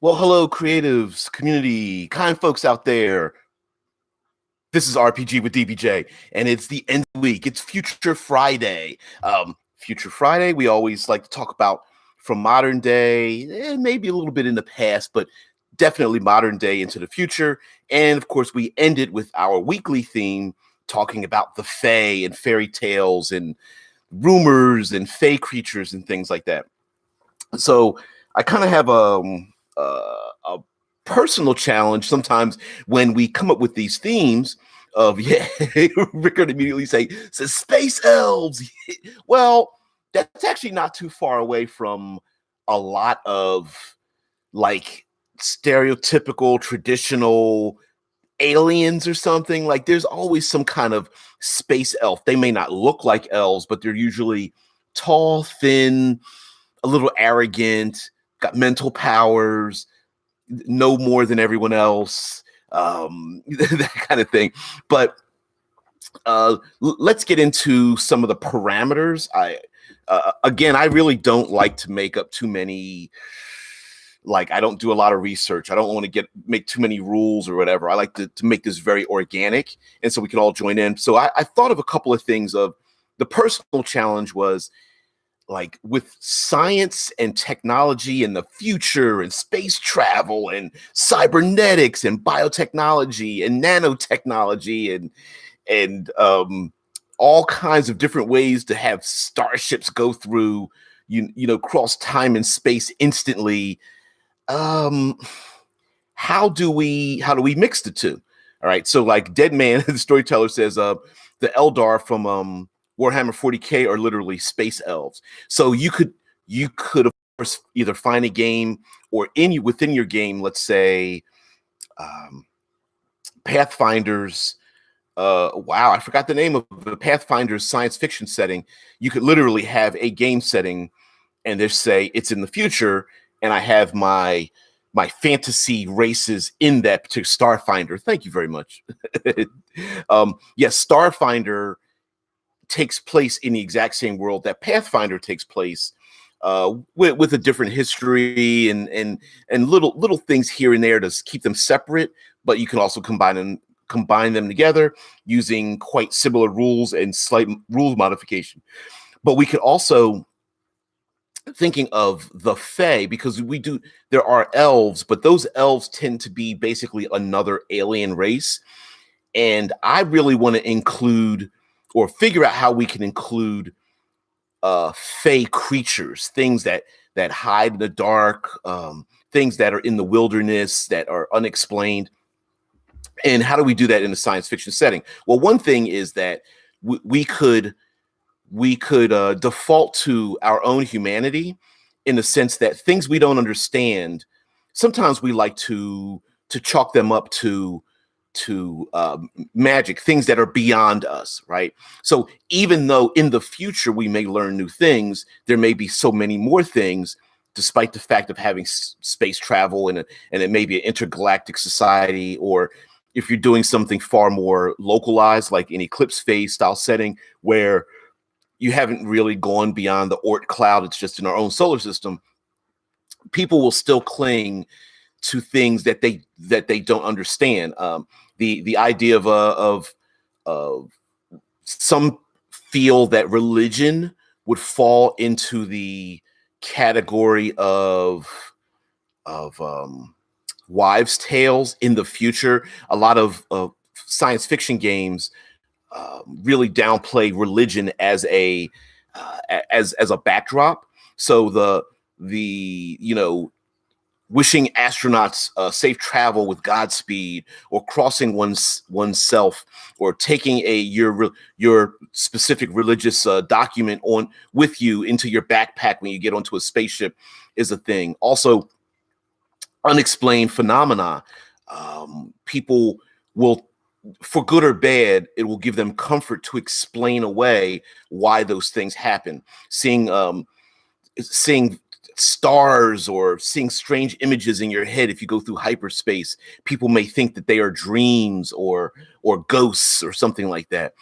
Well, hello, creatives, community, kind folks out there. This is RPG with DBJ, and it's the end of the week. It's Future Friday. Future Friday, we always like to talk about from modern day, and maybe a little bit in the past, but definitely modern day into the future. And of course, we ended with our weekly theme talking about the Fae and fairy tales and rumors and Fae creatures and things like that. So I kind of have a personal challenge sometimes when we come up with these themes of Rickard immediately says space elves. Well, that's actually not too far away from a lot of like stereotypical traditional aliens or something. Like there's always some kind of space elf. They may not look like elves, but they're usually tall, thin, a little arrogant, got mental powers, know more than everyone else, that kind of thing. But let's get into some of the parameters. Again, I really don't like to make up too many. Like I don't do a lot of research. I don't want to make too many rules or whatever. I like to make this very organic, and so we can all join in. So I thought of a couple of things. Of the personal challenge was like with science and technology and the future and space travel and cybernetics and biotechnology and nanotechnology and all kinds of different ways to have starships go through cross time and space instantly. How do we mix the two? All right, so like Dead Man, the storyteller says, the Eldar from Warhammer 40K are literally space elves. So you could of course either find a game or within your game, let's say Pathfinder's. Wow, I forgot the name of the Pathfinder's science fiction setting. You could literally have a game setting, and they say it's in the future, and I have my fantasy races in that particular Starfinder. Thank you very much. Yes, Starfinder takes place in the exact same world that Pathfinder takes place, with a different history and little things here and there to keep them separate, but you can also combine them together using quite similar rules and slight rule modification. But we could also thinking of the Fae, because there are elves, but those elves tend to be basically another alien race. And I really want to include or figure out how we can include Fae creatures, things that hide in the dark, things that are in the wilderness that are unexplained. And how do we do that in a science fiction setting? Well, one thing is that we could default to our own humanity, in the sense that things we don't understand, sometimes we like to chalk them up to magic, things that are beyond us, right? So even though in the future we may learn new things, there may be so many more things, despite the fact of having space travel and it may be an intergalactic society, or if you're doing something far more localized, like an eclipse phase style setting where you haven't really gone beyond the Oort cloud, it's just in our own solar system, people will still cling to things that they don't understand. The idea of some feel that religion would fall into the category of wives' tales in the future. A lot of science fiction games really downplay religion as a backdrop. So the wishing astronauts safe travel with Godspeed, or crossing oneself, or taking your specific religious document on with you into your backpack when you get onto a spaceship is a thing. Also, unexplained phenomena. People will, for good or bad, it will give them comfort to explain away why those things happen. Seeing stars or seeing strange images in your head if you go through hyperspace, people may think that they are dreams or ghosts or something like that.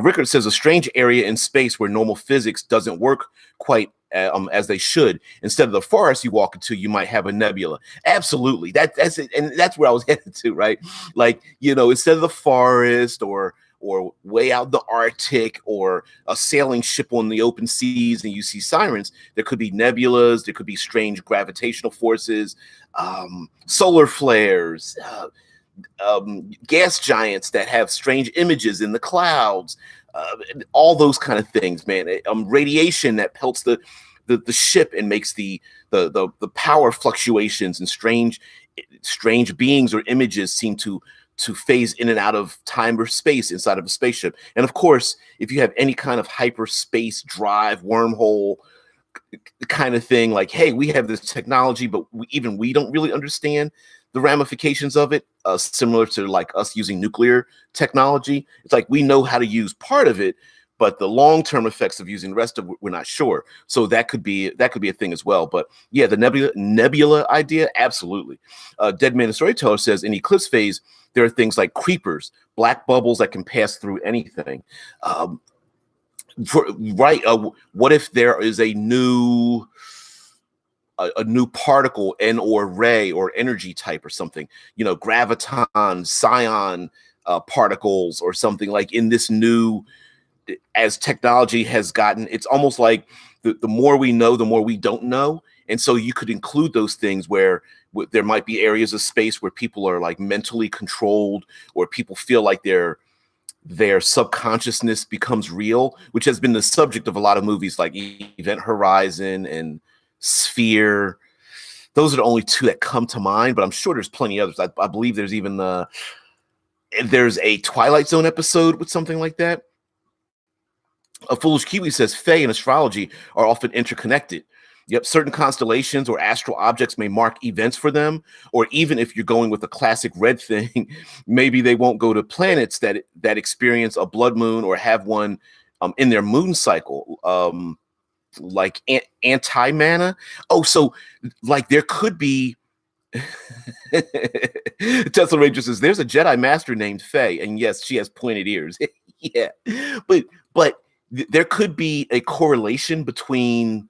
Rickard says a strange area in space where normal physics doesn't work quite as they should. Instead of the forest you walk into, you might have a nebula. Absolutely, that's it, and that's where I was headed to, right? Like, instead of the forest or way out in the Arctic or a sailing ship on the open seas and you see sirens, there could be nebulas, there could be strange gravitational forces, solar flares, gas giants that have strange images in the clouds, all those kind of things, man. Radiation that pelts the ship and makes the power fluctuations, and strange beings or images seem to phase in and out of time or space inside of a spaceship. And of course, if you have any kind of hyperspace drive wormhole kind of thing, like, hey, we have this technology, but we don't really understand the ramifications of it, similar to like us using nuclear technology. It's like we know how to use part of it, but the long-term effects of using the rest of it, we're not sure. So that could be a thing as well. But yeah, the nebula idea, absolutely. Dead Man the Storyteller says in Eclipse phase, there are things like creepers, black bubbles that can pass through anything. What if there is a new particle and or ray or energy type or something, graviton, scion particles or something, like in this new, as technology has gotten, it's almost like the more we know, the more we don't know. And so you could include those things where there might be areas of space where people are like mentally controlled, or people feel like their subconsciousness becomes real, which has been the subject of a lot of movies like Event Horizon and Sphere. Those are the only two that come to mind, but I'm sure there's plenty others. I believe there's even there's a Twilight Zone episode with something like that. A Foolish Kiwi says Fae and astrology are often interconnected. Yep, certain constellations or astral objects may mark events for them, or even if you're going with a classic red thing, maybe they won't go to planets that experience a blood moon or have one in their moon cycle, like anti-mana. Oh, so like there could be. Tesla Ranger says there's a Jedi Master named Faye, and yes, she has pointed ears. Yeah, but there could be a correlation between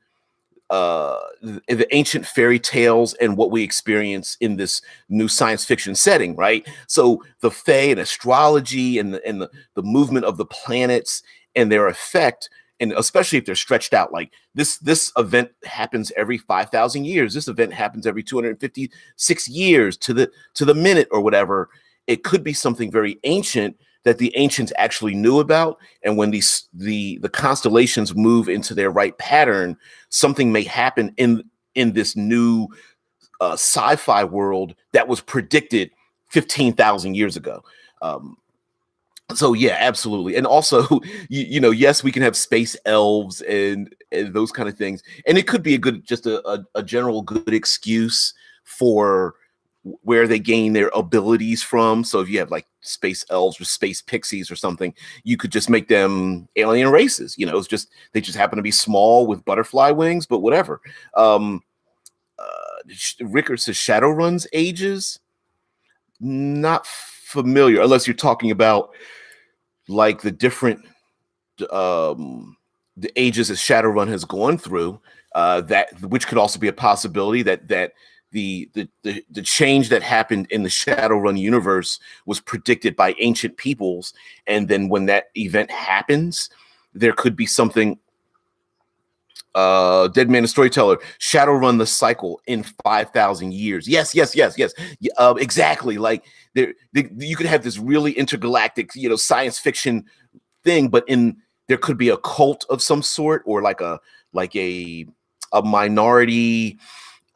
the ancient fairy tales and what we experience in this new science fiction setting, right? So the Fae and astrology and the movement of the planets and their effect, and especially if they're stretched out, like this event happens every 5,000 years. This event happens every 256 years to the minute or whatever. It could be something very ancient that the ancients actually knew about, and when the constellations move into their right pattern, something may happen in this new sci-fi world that was predicted 15,000 years ago. So yeah, absolutely. And also, yes, we can have space elves and those kind of things, and it could be a general good excuse for where they gain their abilities from. So if you have like space elves or space pixies or something, you could just make them alien races. It's just they just happen to be small with butterfly wings, but whatever. Rickard says Shadowrun's ages. Not familiar, unless you're talking about like the different the ages that Shadowrun has gone through. That which could also be a possibility that the change that happened in the Shadowrun universe was predicted by ancient peoples, and then when that event happens, there could be something. Dead Man the Storyteller, Shadowrun the cycle in 5,000 years. Yes. Exactly. Like you could have this really intergalactic, science fiction thing, but there could be a cult of some sort, or like a minority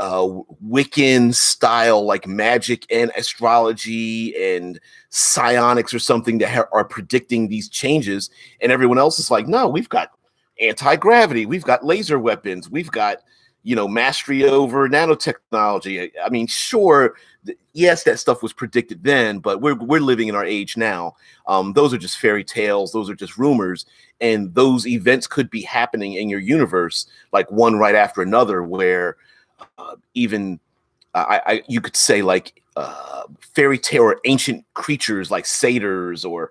Wiccan style, like magic and astrology and psionics or something that are predicting these changes, and everyone else is like, no, we've got anti-gravity, we've got laser weapons, we've got mastery over nanotechnology. I mean, sure, yes, that stuff was predicted then, but we're living in our age now. Those are just fairy tales, those are just rumors, and those events could be happening in your universe, like one right after another, where even you could say like fairy tale or ancient creatures like satyrs or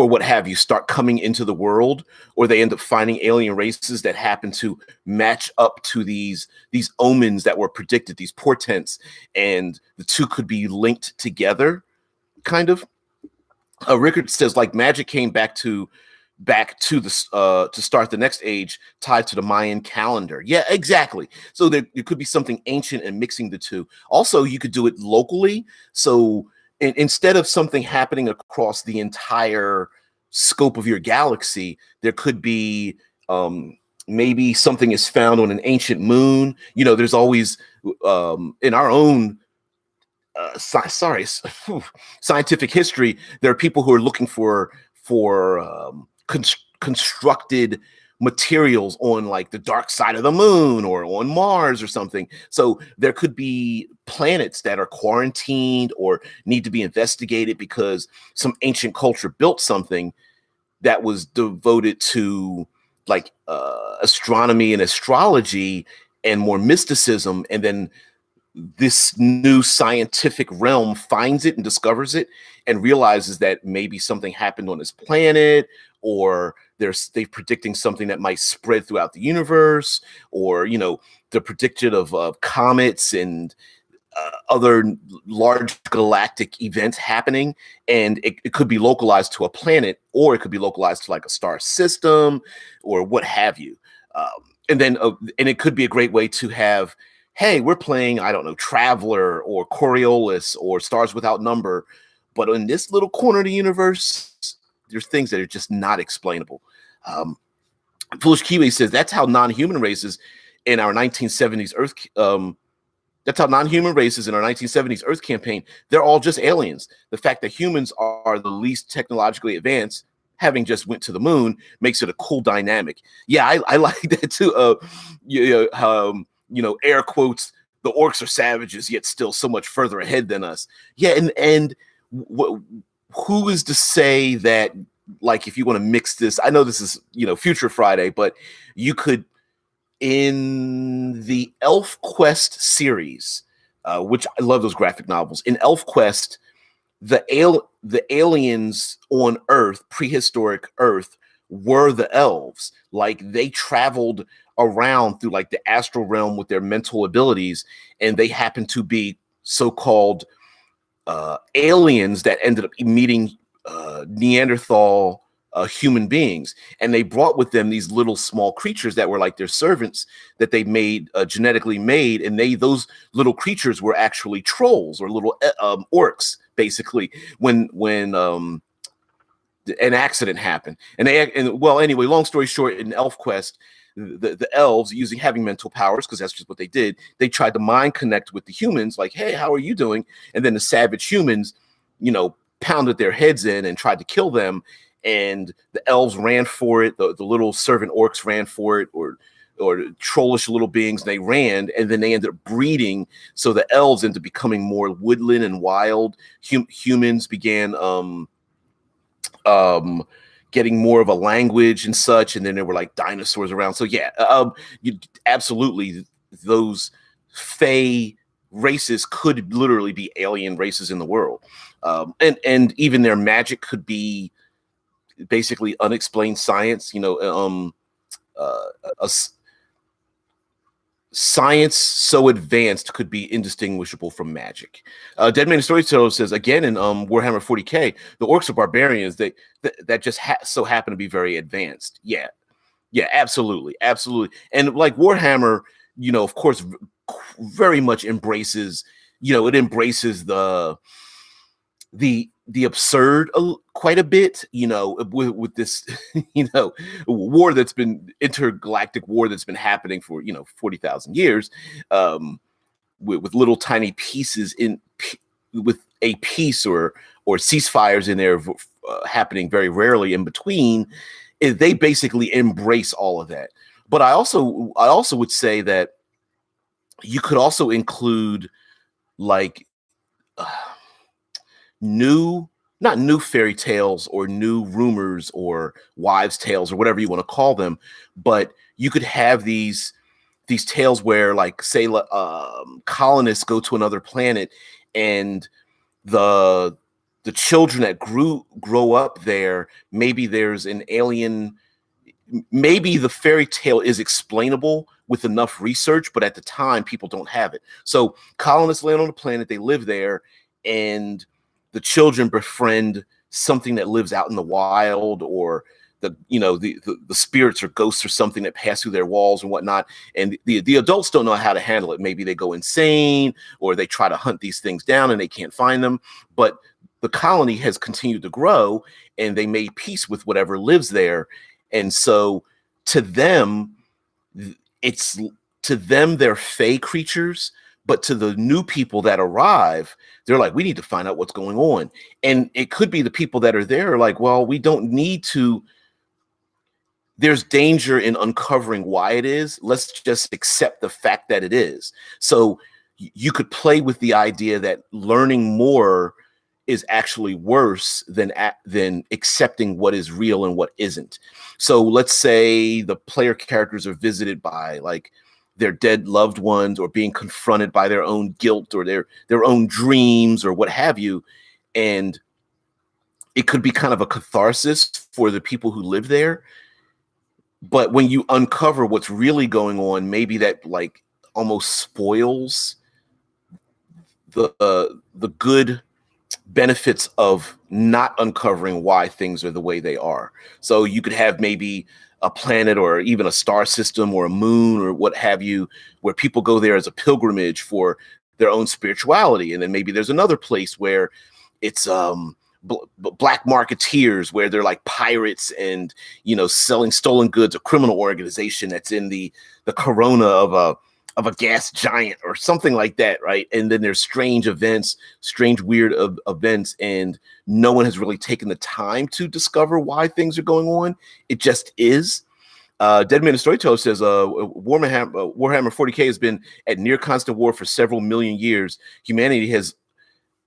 or what have you start coming into the world, or they end up finding alien races that happen to match up to these omens that were predicted, these portents, and the two could be linked together, kind of. Rickard says, like, magic came back to the to start the next age, tied to the Mayan calendar. Yeah, exactly. So there could be something ancient and mixing the two. Also, you could do it locally. So instead of something happening across the entire scope of your galaxy, there could be maybe something is found on an ancient moon. You know, there's always in our own scientific history, there are people who are looking for constructed materials on like the dark side of the moon or on Mars or something. So there could be planets that are quarantined or need to be investigated because some ancient culture built something that was devoted to like astronomy and astrology and more mysticism, and then this new scientific realm finds it and discovers it and realizes that maybe something happened on this planet, or they're predicting something that might spread throughout the universe, or the prediction of comets and other large galactic events happening, and it could be localized to a planet, or it could be localized to like a star system or what have you. And it could be a great way to have, hey, we're playing, I don't know, Traveler or Coriolis or Stars Without Number, but in this little corner of the universe, there's things that are just not explainable. Foolish Kiwi says that's how non-human races in our 1970s Earth, that's how non-human races in our 1970s Earth campaign, they're all just aliens. The fact that humans are the least technologically advanced, having just went to the moon, makes it a cool dynamic. Yeah, I like that too. Air quotes, the orcs are savages, yet still so much further ahead than us. Yeah, and who is to say that, like, if you want to mix this, I know this is, Future Friday, but you could, in the Elf Quest series, which I love those graphic novels, in Elf Quest, the aliens on Earth, prehistoric Earth, were the elves. Like, they traveled around through like the astral realm with their mental abilities, and they happened to be so-called aliens that ended up meeting Neanderthal human beings, and they brought with them these little small creatures that were like their servants that they made, genetically made, and those little creatures were actually trolls or little orcs, basically, when an accident happened. Anyway, long story short, in ElfQuest, the elves, having mental powers, because that's just what they did, they tried to mind connect with the humans, like, hey, how are you doing? And then the savage humans, pounded their heads in and tried to kill them, and the elves ran for it. The little servant orcs ran for it, or trollish little beings. They ran, and then they ended up breeding. So the elves ended up becoming more woodland and wild. Humans began getting more of a language and such, and then there were like dinosaurs around. So yeah, absolutely, those Fae races could literally be alien races in the world, and even their magic could be basically unexplained science. Science so advanced could be indistinguishable from magic. Deadman Storyteller says, again, in Warhammer 40k, the orcs are barbarians that just so happen to be very advanced. Yeah, absolutely. And like Warhammer, of course, very much embraces, it embraces the absurd quite a bit, with this, war that's been intergalactic war that's been happening for 40,000 years, with little tiny pieces with a peace or ceasefires in there happening very rarely in between. They basically embrace all of that. But I also would say that you could also include like not new fairy tales or new rumors or wives' tales or whatever you want to call them, but you could have these tales where, like, say, colonists go to another planet, and the the children that grow up there, maybe there's an alien. Maybe the fairy tale is explainable with enough research, but at the time people don't have it. So colonists land on the planet, they live there, and the children befriend something that lives out in the wild, or the spirits or ghosts or something that pass through their walls and whatnot. And the adults don't know how to handle it. Maybe they go insane, or they try to hunt these things down and they can't find them. But the colony has continued to grow, and they made peace with whatever lives there. And so to them, it's to them, they're fey creatures, but to the new people that arrive, they're like, we need to find out what's going on. And it could be the people that are there are like, well, we don't need to. There's danger in uncovering why it is. Let's just accept the fact that it is. So you could play with the idea that learning more is actually worse than accepting what is real and what isn't. So let's say the player characters are visited by like their dead loved ones, or being confronted by their own guilt or their own dreams or what have you. And it could be kind of a catharsis for the people who live there. But when you uncover what's really going on, maybe that like almost spoils the good benefits of not uncovering why things are the way they are. So you could have maybe a planet or even a star system or a moon or what have you, where people go there as a pilgrimage for their own spirituality. And then maybe there's another place where it's black marketeers, where they're like pirates and, selling stolen goods, a criminal organization that's in the corona of a gas giant or something like that, right? And then there's strange events, weird events, and no one has really taken the time to discover why things are going on. It just is. Dead Man the Storyteller says Warhammer 40K has been at near constant war for several million years. Humanity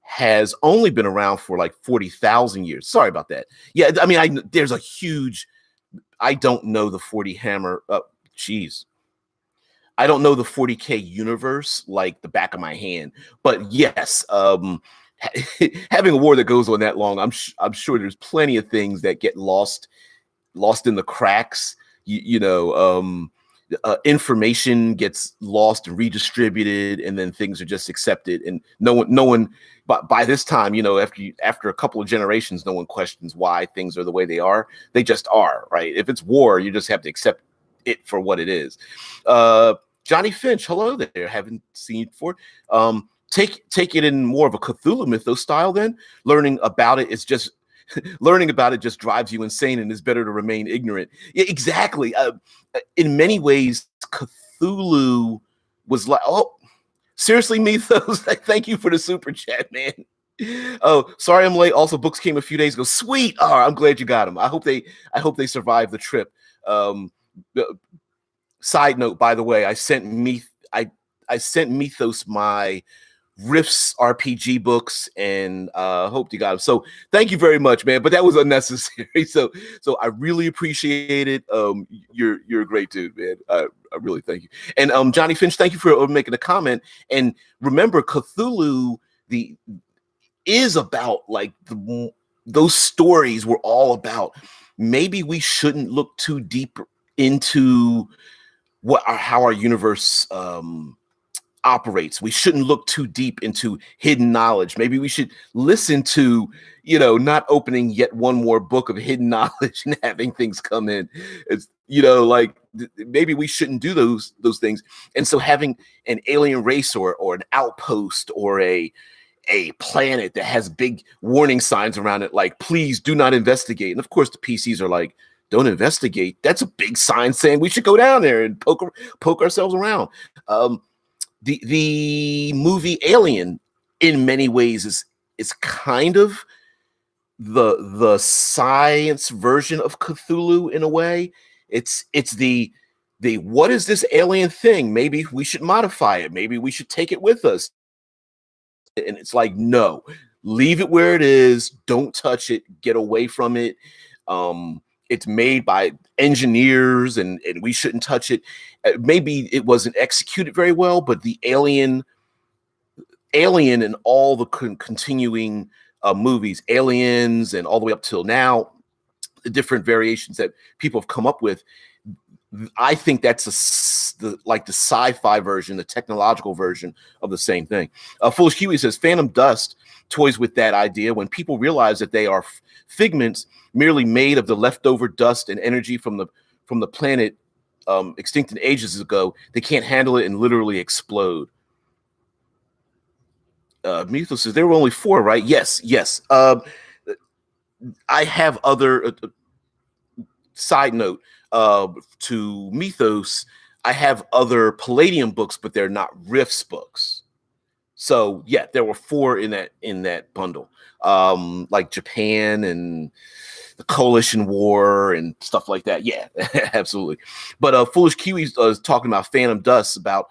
has only been around for like 40,000 years. Sorry about that. Yeah, I mean, there's a huge. I don't know the 40 Hammer. I don't know the 40K universe like the back of my hand, but yes, having a war that goes on that long, I'm sure there's plenty of things that get lost in the cracks. Information gets lost and redistributed, and then things are just accepted, and no one. But by this time, after a couple of generations, no one questions why things are the way they are. They just are, right? If it's war, you just have to accept it for what it is. Johnny Finch, hello there. Haven't seen you before. Take it in more of a Cthulhu mythos style. Then learning about it just drives you insane, and it's better to remain ignorant. Yeah, exactly. In many ways, Cthulhu was like, oh, seriously, mythos. Thank you for the super chat, man. Oh, sorry I'm late. Also, books came a few days ago. Sweet. Oh, I'm glad you got them. I hope they survive the trip. Side note, by the way, I sent Mythos my Rifts RPG books, and hope you got them. So thank you very much, man. But that was unnecessary. So I really appreciate it. You're a great dude, man. I really thank you. And Johnny Finch, thank you for making a comment. And remember, Cthulhu is about like those stories were all about. Maybe we shouldn't look too deep into how our universe operates. We shouldn't look too deep into hidden knowledge. Maybe we should listen to, not opening yet one more book of hidden knowledge and having things come in. It's, maybe we shouldn't do those things. And so having an alien race or an outpost or a planet that has big warning signs around it, like, please do not investigate. And of course the PCs are like, don't investigate. That's a big sign saying we should go down there and poke ourselves around. The movie Alien, in many ways, is kind of the science version of Cthulhu in a way. It's the what is this alien thing? Maybe we should modify it. Maybe we should take it with us. And it's like, no, leave it where it is. Don't touch it. Get away from it. It's made by engineers, and we shouldn't touch it. Maybe it wasn't executed very well, but the alien and all the continuing movies, Aliens, and all the way up till now, the different variations that people have come up with. I think that's the sci-fi version, the technological version of the same thing. Foolish Kiwi says Phantom Dust toys with that idea when people realize that they are figments merely made of the leftover dust and energy from the planet extinct in ages ago. They can't handle it and literally explode. Mythos says there were only 4, right? Yes. I have other side note to Mythos. I have other Palladium books, but they're not Rifts books. So yeah, there were 4 in that bundle, like Japan and the Coalition War and stuff like that. Yeah, absolutely. But Foolish Kiwi is talking about Phantom Dust, about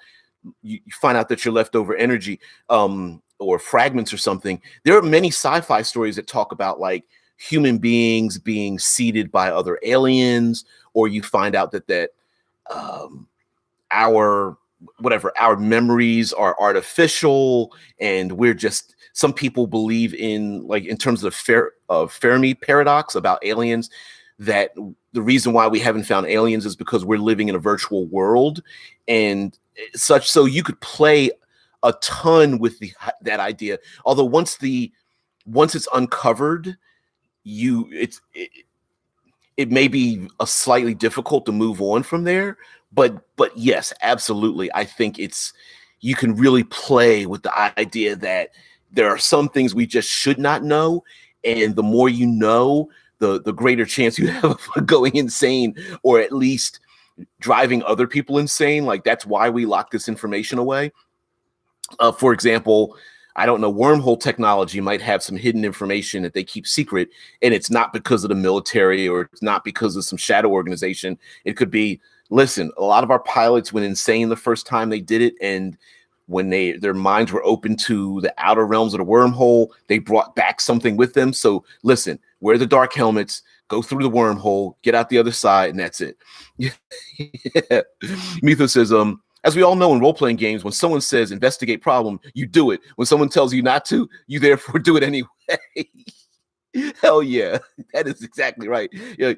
you find out that your leftover energy or fragments or something. There are many sci-fi stories that talk about like human beings being seeded by other aliens, or you find out that our memories are artificial, and we're just, some people believe in, like, in terms of Fermi paradox about aliens, that the reason why we haven't found aliens is because we're living in a virtual world and such. So you could play a ton with that idea. Although once it's uncovered, it may be a slightly difficult to move on from there. But yes, absolutely. I think you can really play with the idea that there are some things we just should not know. And the more you know, the greater chance you have of going insane, or at least driving other people insane. Like, that's why we lock this information away. For example, I don't know, wormhole technology might have some hidden information that they keep secret, and it's not because of the military, or it's not because of some shadow organization. It could be, listen, a lot of our pilots went insane the first time they did it, and when their minds were open to the outer realms of the wormhole, they brought back something with them. So listen, wear the dark helmets, go through the wormhole, get out the other side, and that's it. Yeah. Mythos says, as we all know in role-playing games, when someone says investigate problem, you do it. When someone tells you not to, you therefore do it anyway. Hell yeah, that is exactly right. Yeah,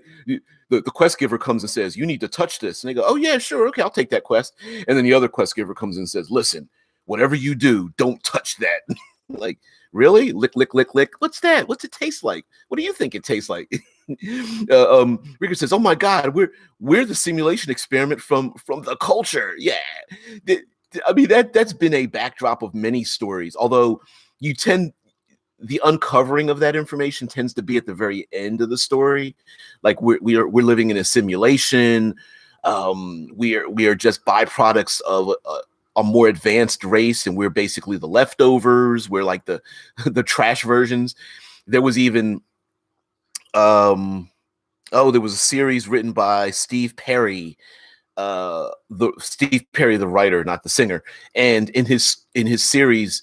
the quest giver comes and says, you need to touch this. And they go, oh yeah, sure, okay, I'll take that quest. And then the other quest giver comes and says, listen, whatever you do, don't touch that. Like, really? Lick, lick, lick, lick. What's that? What's it taste like? What do you think it tastes like? Ricker says, oh my God, we're the simulation experiment from the culture. Yeah. I mean, that's been a backdrop of many stories, although the uncovering of that information tends to be at the very end of the story. Like, we're living in a simulation. We are just byproducts of a more advanced race, and we're basically the leftovers. We're like the trash versions. There was even there was a series written by Steve Perry, Steve Perry, the writer, not the singer. And in his series,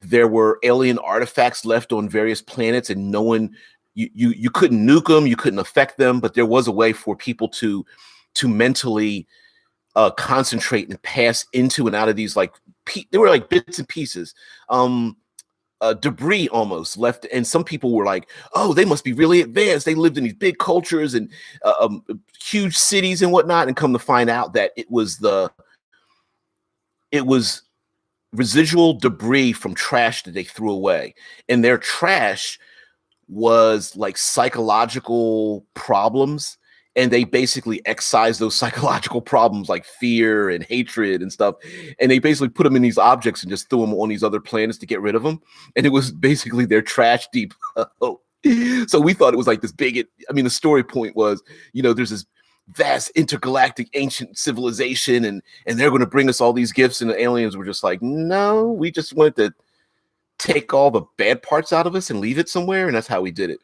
there were alien artifacts left on various planets, and no one, you couldn't nuke them, you couldn't affect them, but there was a way for people to mentally concentrate and pass into and out of these, like, they were like bits and pieces, debris almost left. And some people were like, oh, they must be really advanced. They lived in these big cultures and huge cities and whatnot. And come to find out that it was residual debris from trash that they threw away. And their trash was like psychological problems. And they basically excised those psychological problems, like fear and hatred and stuff. And they basically put them in these objects and just threw them on these other planets to get rid of them. And it was basically their trash depot. So we thought it was like this big, the story point was, there's this vast intergalactic ancient civilization, and they're going to bring us all these gifts. And the aliens were just like, no, we just wanted to take all the bad parts out of us and leave it somewhere. And that's how we did it.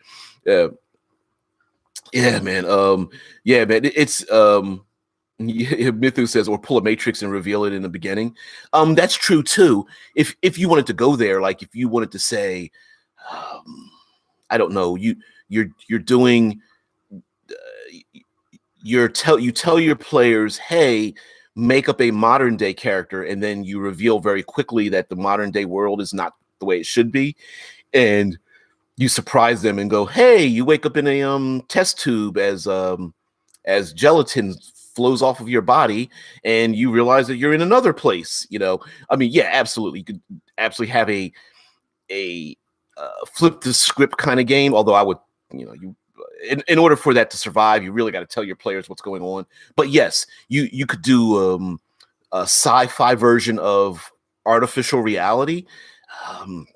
Yeah, man. It's Mithu says, or pull a matrix and reveal it in the beginning. That's true too. If you wanted to go there, like if you wanted to say, I don't know, you're doing, you tell your players, hey, make up a modern day character, and then you reveal very quickly that the modern day world is not the way it should be, and you surprise them and go, hey, you wake up in a test tube as gelatin flows off of your body, and you realize that you're in another place. I mean, yeah, absolutely, you could absolutely have a flip the script kind of game. Although I would, you in order for that to survive, you really got to tell your players what's going on. But yes, you could do a sci-fi version of artificial reality, um,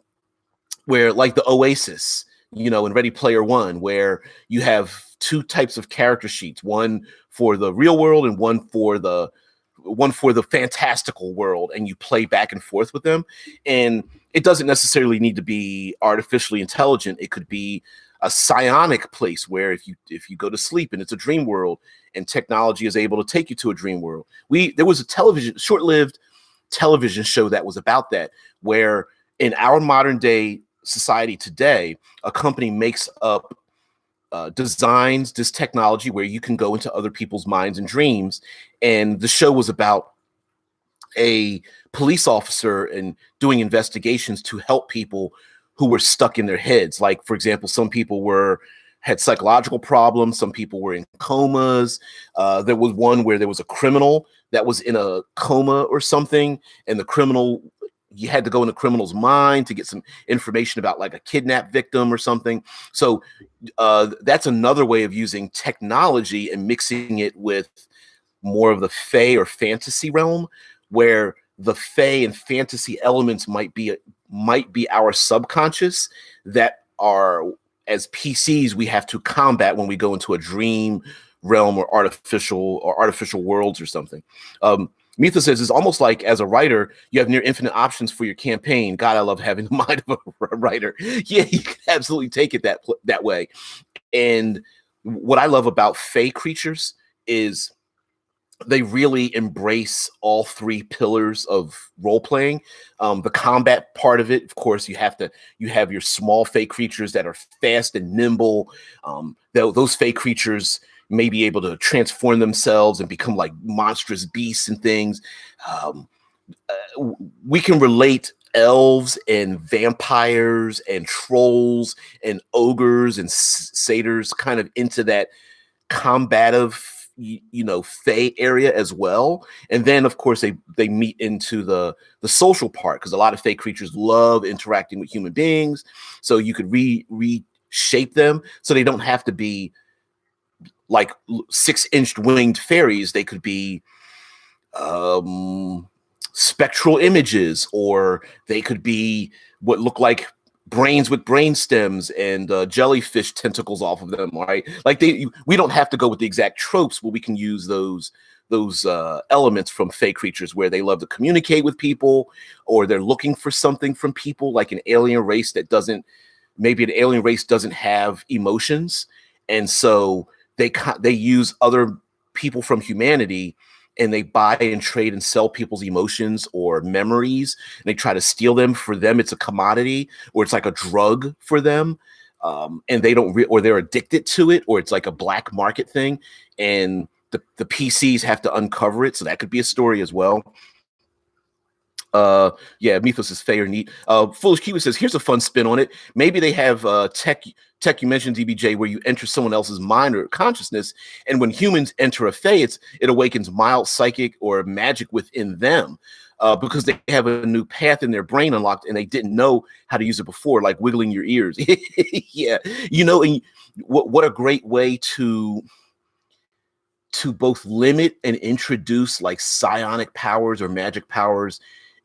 where like the Oasis, in Ready Player One, where you have two types of character sheets, one for the real world and one for the fantastical world, and you play back and forth with them. And it doesn't necessarily need to be artificially intelligent. It could be a psionic place where if you go to sleep and it's a dream world, and technology is able to take you to a dream world. There was a short-lived television show that was about that, where in our modern day society today, a company makes up designs this technology where you can go into other people's minds and dreams. And the show was about a police officer and doing investigations to help people who were stuck in their heads. Like, for example, some people had psychological problems. Some people were in comas. There was one where there was a criminal that was in a coma or something, and you had to go in the criminal's mind to get some information about like a kidnap victim or something. So that's another way of using technology and mixing it with more of the fae or fantasy realm, where the fae and fantasy elements might be our subconscious that are, as PCs, we have to combat when we go into a dream realm or artificial worlds or something. Mitha says it's almost like as a writer, you have near infinite options for your campaign. God, I love having the mind of a writer. Yeah, you can absolutely take it that way. And what I love about fae creatures is they really embrace all three pillars of role playing. The combat part of it, of course, you have your small fae creatures that are fast and nimble. Those fae creatures may be able to transform themselves and become like monstrous beasts and things. We can relate elves and vampires and trolls and ogres and satyrs kind of into that combative fae area as well. And then of course they meet into the social part, because a lot of fae creatures love interacting with human beings. So you could reshape them so they don't have to be like 6-inch winged fairies. They could be spectral images, or they could be what look like brains with brain stems and jellyfish tentacles off of them, right? Like we don't have to go with the exact tropes, but we can use those elements from fae creatures where they love to communicate with people, or they're looking for something from people, like an alien race doesn't have emotions, and so they use other people from humanity, and they buy and trade and sell people's emotions or memories, and they try to steal them. For them, it's a commodity, or it's like a drug for them, and they don't or they're addicted to it, or it's like a black market thing, and the PCs have to uncover it. So that could be a story as well. Yeah, Mythos is fair neat. Foolish Kiwi says, here's a fun spin on it. Maybe they have tech you mentioned, DBJ, where you enter someone else's mind or consciousness, and when humans enter a fae, it awakens mild psychic or magic within them, because they have a new path in their brain unlocked and they didn't know how to use it before, like wiggling your ears. Yeah, and what a great way to both limit and introduce like psionic powers or magic powers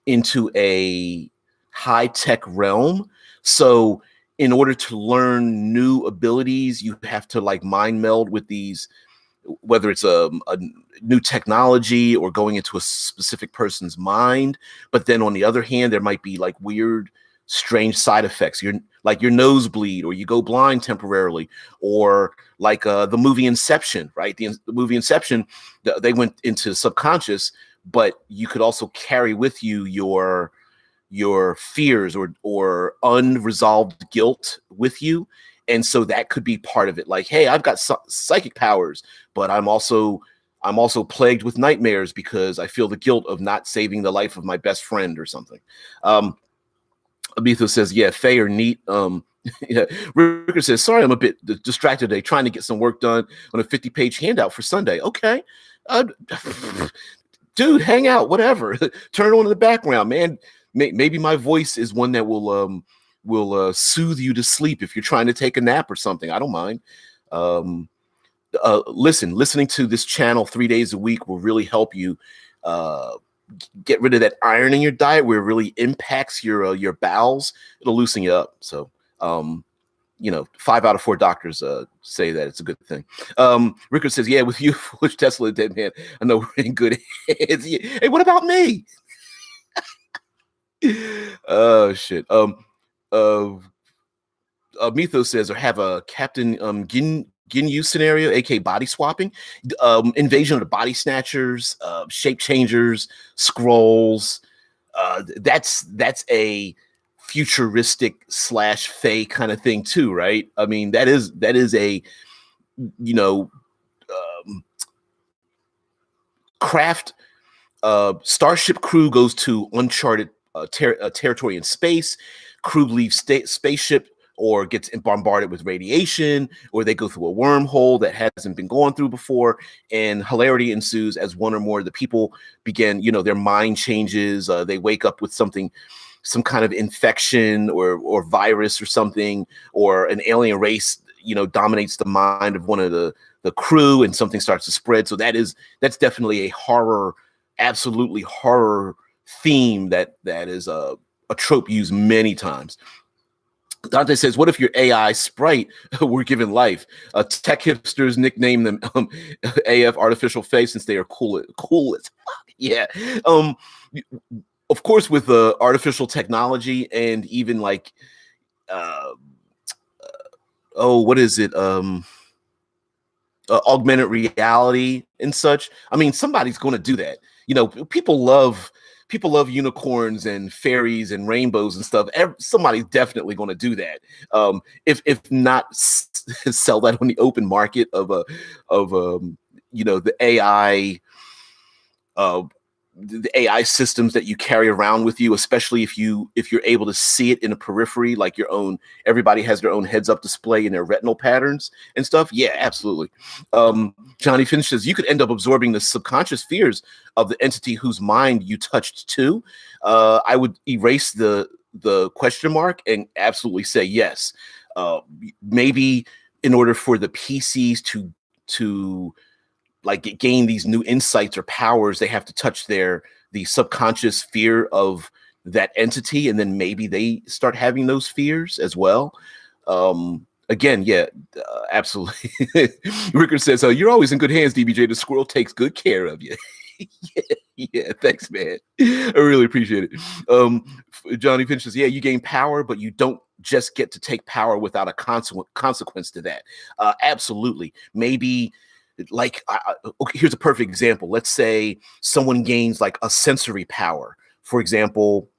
into a high-tech realm. So in order to learn new abilities, you have to like mind meld with these, whether it's a new technology or going into a specific person's mind. But then on the other hand, there might be like weird, strange side effects. Your nose bleed, or you go blind temporarily, or like the movie Inception, right? The movie Inception, they went into subconscious, but you could also carry with you your fears or unresolved guilt with you. And so that could be part of it. Like, hey, I've got psychic powers, but I'm also plagued with nightmares because I feel the guilt of not saving the life of my best friend or something. Abitho says, yeah, fae are neat. Yeah, Ricker says, sorry, I'm a bit distracted today, trying to get some work done on a 50-page handout for Sunday. Okay. Dude, hang out, whatever. Turn it on in the background, man. Maybe my voice is one that will soothe you to sleep if you're trying to take a nap or something. I don't mind. Listening to this channel 3 days a week will really help you get rid of that iron in your diet, where it really impacts your bowels. It'll loosen you up. So 5 out of 4 doctors say that it's a good thing. Rickard says, yeah, with you, foolish Tesla dead man, I know we're in good hands. Hey, what about me? Oh shit. Mythos says, or have a Captain Ginyu scenario, aka body swapping, invasion of the body snatchers, shape changers, scrolls. That's a futuristic / Fae kind of thing too, right? I mean, that is a craft. Starship crew goes to uncharted territory in space. Crew leaves spaceship or gets bombarded with radiation, or they go through a wormhole that hasn't been gone through before, and hilarity ensues as one or more of the people begin, their mind changes. They wake up with some kind of infection or virus or something, or an alien race, dominates the mind of one of the crew, and something starts to spread. So that's definitely a horror, absolutely horror theme that is a trope used many times. Dante says, what if your AI sprite were given life? Tech hipsters nickname them AF artificial face, since they are cool as fuck. Yeah. Of course, with artificial technology, and even like what is it? Augmented reality and such. I mean, somebody's going to do that. People love unicorns and fairies and rainbows and stuff. Somebody's definitely going to do that. If not sell that on the open market of the AI. The AI systems that you carry around with you, especially if you're able to see it in a periphery, like your own. Everybody has their own heads-up display in their retinal patterns and stuff. Yeah, absolutely. Johnny Finch says, you could end up absorbing the subconscious fears of the entity whose mind you touched too. I would erase the question mark and absolutely say yes. Maybe in order for the PCs to like gain these new insights or powers, they have to touch the subconscious fear of that entity, and then maybe they start having those fears as well. Again, yeah, absolutely. Rickard says, you're always in good hands, DBJ. The squirrel takes good care of you. yeah, thanks, man. I really appreciate it. Johnny Finch says, yeah, you gain power, but you don't just get to take power without a consequence to that. Absolutely. Maybe, like, okay, here's a perfect example. Let's say someone gains like a sensory power. For example,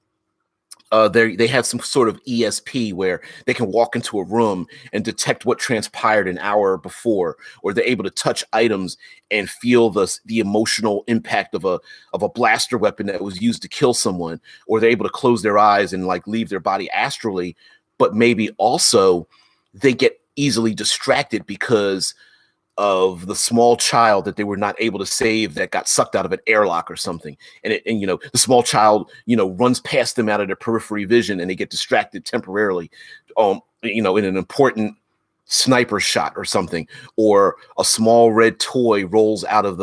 they have some sort of ESP where they can walk into a room and detect what transpired an hour before, or they're able to touch items and feel the emotional impact of a blaster weapon that was used to kill someone, or they're able to close their eyes and like leave their body astrally. But maybe also they get easily distracted because of the small child that they were not able to save that got sucked out of an airlock or something. And the small child, runs past them out of their periphery vision, and they get distracted temporarily, in an important sniper shot or something, or a small red toy rolls out of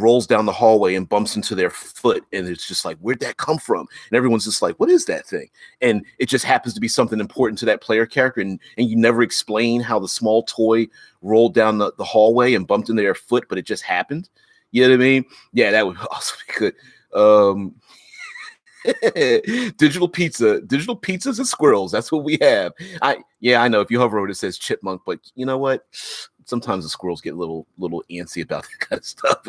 rolls down the hallway and bumps into their foot. And it's just like, where'd that come from? And everyone's just like, what is that thing? And it just happens to be something important to that player character. And you never explain how the small toy rolled down the hallway and bumped into their foot, but it just happened. You know what I mean? Yeah, that would also be good. Digital pizzas and squirrels. That's what we have. I know if you hover over it, it says chipmunk, but you know what? Sometimes the squirrels get a little antsy about that kind of stuff.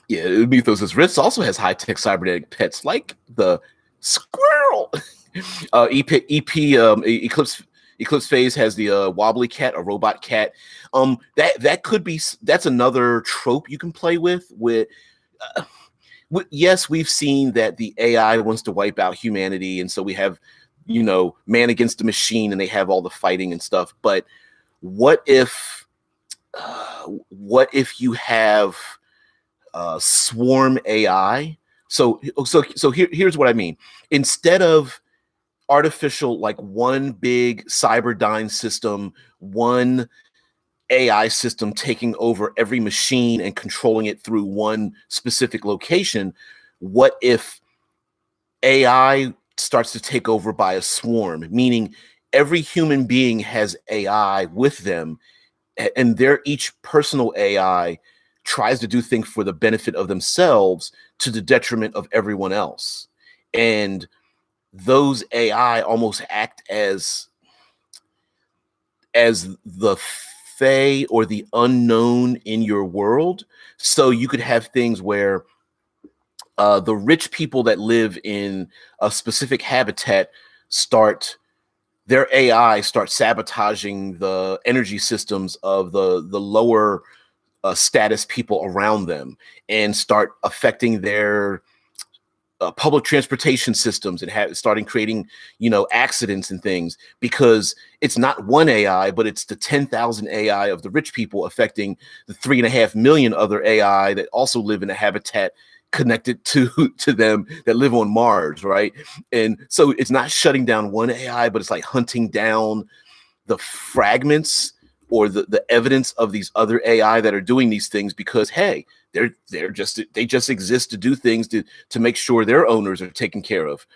Yeah, Mythos says Rift also has high-tech cybernetic pets like the squirrel. Eclipse Phase has the wobbly cat, a robot cat. That could be, that's another trope you can play with. Yes, we've seen that the AI wants to wipe out humanity, and so we have man against the machine, and they have all the fighting and stuff. But what if you have swarm AI? So here's what I mean. Instead of artificial, like one big Cyberdyne system, one AI system taking over every machine and controlling it through one specific location, what if AI starts to take over by a swarm, meaning every human being has AI with them, and their each personal AI tries to do things for the benefit of themselves to the detriment of everyone else. And those AI almost act as the Fae or the unknown in your world. So you could have things where the rich people that live in a specific habitat their AI start sabotaging the energy systems of the lower status people around them, and start affecting their public transportation systems, and starting creating accidents and things, because it's not one AI, but it's the 10,000 AI of the rich people affecting the 3.5 million other AI that also live in a habitat connected to them that live on Mars, right? And so it's not shutting down one AI, but it's like hunting down the fragments or the evidence of these other AI that are doing these things, because hey, they just exist to do things to make sure their owners are taken care of.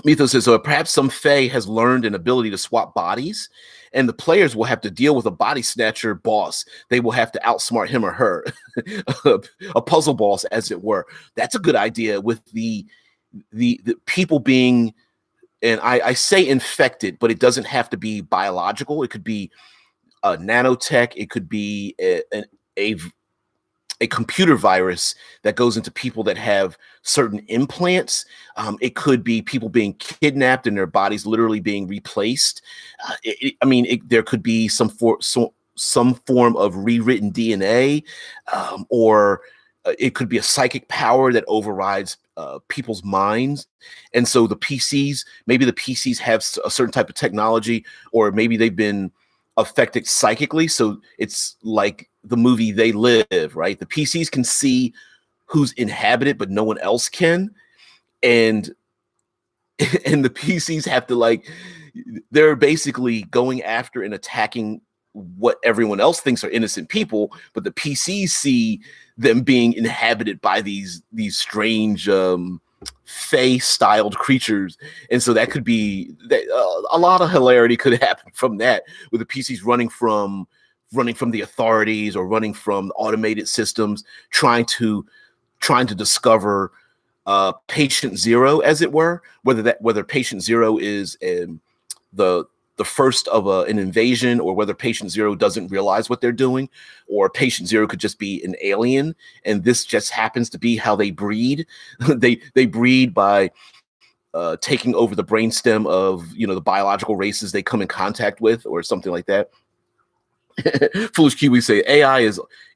Mythos says, so perhaps some Fae has learned an ability to swap bodies, and the players will have to deal with a body snatcher boss. They will have to outsmart him or her, a puzzle boss, as it were. That's a good idea, with the people being, and I say infected, but it doesn't have to be biological. It could be a nanotech. It could be a computer virus that goes into people that have certain implants. It could be people being kidnapped and their bodies literally being replaced. There could be some form of rewritten DNA, or it could be a psychic power that overrides people's minds. And so maybe the PCs have a certain type of technology, or maybe they've been affected psychically. So it's like the movie They Live, right? The PCs can see who's inhabited, but no one else can. And the PCs have to, they're basically going after and attacking what everyone else thinks are innocent people, but the PCs see them being inhabited by these strange Fae-styled creatures. And so that could be a lot of hilarity could happen from that, with the PCs running from the authorities or running from automated systems, trying to discover patient zero, as it were, whether patient zero is the first of an invasion, or whether patient zero doesn't realize what they're doing, or patient zero could just be an alien, and this just happens to be how they breed. they breed by taking over the brainstem of the biological races they come in contact with, or something like that. Foolish Kiwi say AI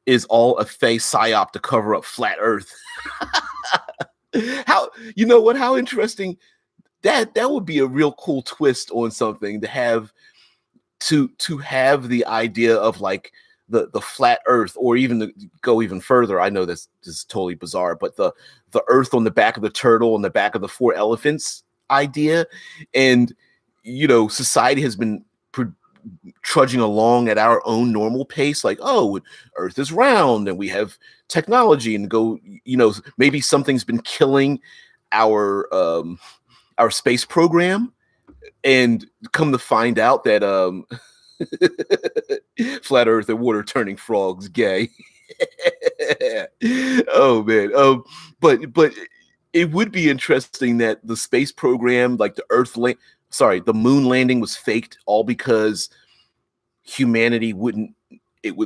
is all a Fae psyop to cover up flat Earth. How interesting. That would be a real cool twist on something, to have the idea of like the flat Earth, or even to go even further. I know this is totally bizarre, but the Earth on the back of the turtle and the back of the 4 elephants idea. And society has been trudging along at our own normal pace, like, oh, Earth is round and we have technology, and maybe something's been killing our space program, and come to find out that flat Earth and water turning frogs gay. Oh man. But it would be interesting that the space program, like the moon landing, was faked, all because humanity would